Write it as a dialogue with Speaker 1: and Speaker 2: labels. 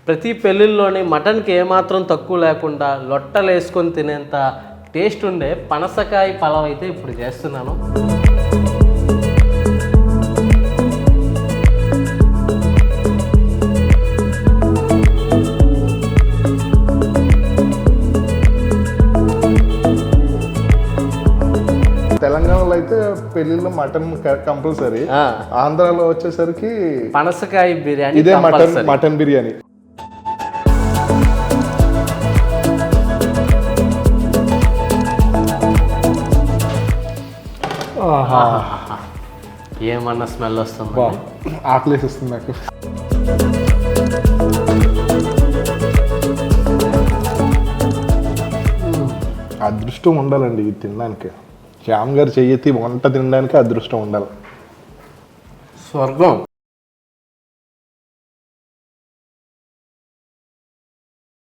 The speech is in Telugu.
Speaker 1: ప్రతి పెళ్ళిళ్ళలోని మటన్కి ఏమాత్రం తక్కువ లేకుండా లొట్టలు వేసుకొని తినేంత టేస్ట్ ఉండే పనసకాయ పలావ్ అయితే ఇప్పుడు చేస్తున్నాను.
Speaker 2: తెలంగాణలో అయితే పెళ్లిలో మటన్ కంపల్సరీ, ఆంధ్రాలో వచ్చేసరికి
Speaker 1: పనసకాయ బిర్యానీ,
Speaker 2: ఇదే మటన్ బిర్యానీ.
Speaker 1: ఏమన్నా స్మెల్ వస్తుంది,
Speaker 2: ఆకలేసి వస్తుంది నాకు. అదృష్టం ఉండాలండి ఇది తినడానికి. శ్యామ్ గారు చెయ్యి వంట తినడానికి అదృష్టం ఉండాలి.
Speaker 1: స్వర్గం.